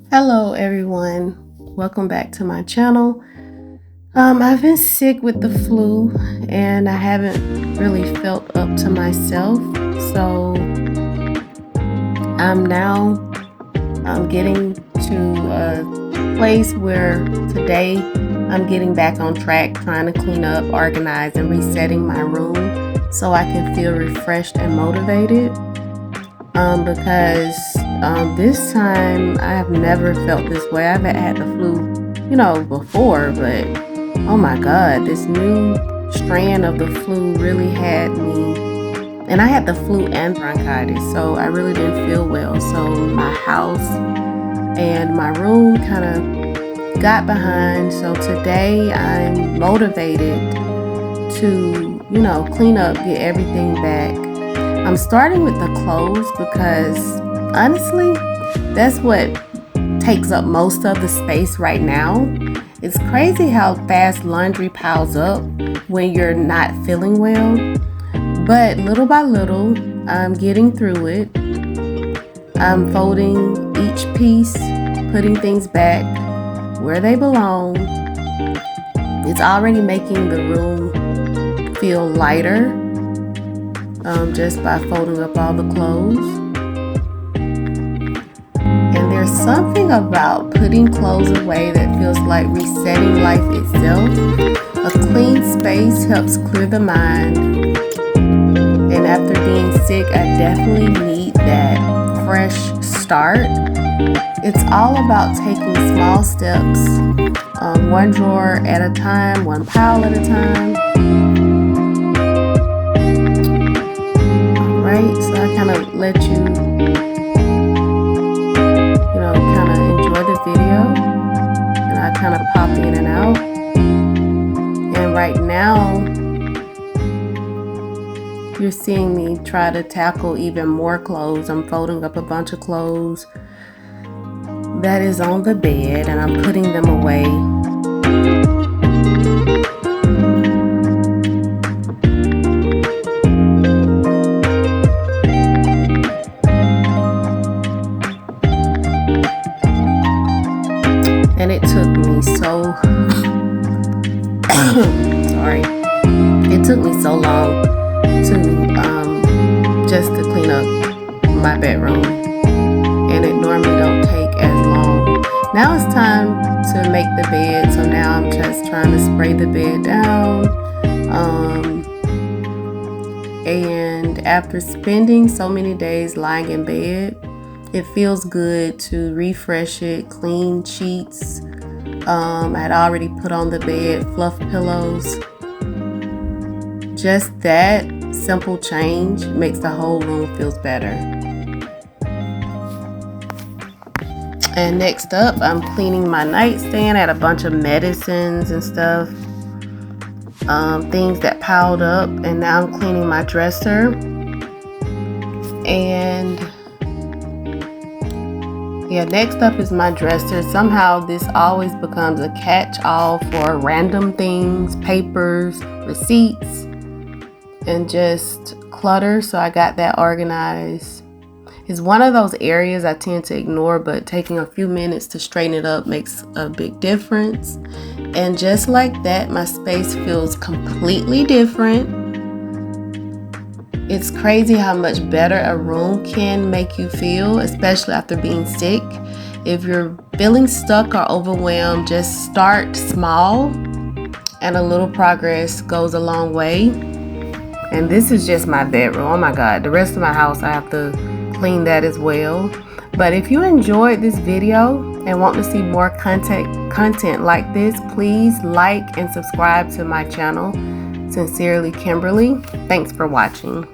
Hello everyone, welcome back to my channel. I've been sick with the flu and I haven't really felt up to myself, so I'm now getting to a place where today I'm getting back on track, trying to clean up, organize, and resetting my room so I can feel refreshed and motivated. Because this time I have never felt this way. I've had the flu, before, but oh my God, this new strand of the flu really had me. And I had the flu and bronchitis, so I really didn't feel well. So my house and my room kind of got behind. So today I'm motivated to, clean up, get everything back. I'm starting with the clothes because honestly, that's what takes up most of the space right now. It's crazy how fast laundry piles up when you're not feeling well. But little by little, I'm getting through it. I'm folding each piece, putting things back where they belong. It's already making the room feel lighter. Just by folding up all the clothes. And there's something about putting clothes away that feels like resetting life itself. A clean space helps clear the mind. And after being sick, I definitely need that fresh start. It's all about taking small steps, one drawer at a time, one pile at a time. So I kind of let you, kind of enjoy the video, and I kind of pop in and out. And right now, you're seeing me try to tackle even more clothes. I'm folding up a bunch of clothes that is on the bed, and I'm putting them away. And it took me so sorry. It took me so long to just to clean up my bedroom, and it normally don't take as long. Now it's time to make the bed, so now I'm just trying to spray the bed down. And after spending so many days lying in bed, it feels good to refresh it, clean sheets. I had already put on the bed fluff pillows. Just that simple change makes the whole room feels better. And next up, I'm cleaning my nightstand. I had a bunch of medicines and stuff, things that piled up, and now I'm cleaning my dresser. And yeah, next up is my dresser. Somehow this always becomes a catch-all for random things, papers, receipts, and just clutter. So I got that organized. It's one of those areas I tend to ignore, but taking a few minutes to straighten it up makes a big difference. And just like that, my space feels completely different. It's crazy how much better a room can make you feel, especially after being sick. If you're feeling stuck or overwhelmed, just start small, and a little progress goes a long way. And this is just my bedroom. Oh my God, the rest of my house, I have to clean that as well. But if you enjoyed this video and want to see more content like this, please like and subscribe to my channel. Sincerely, Kimberly. Thanks for watching.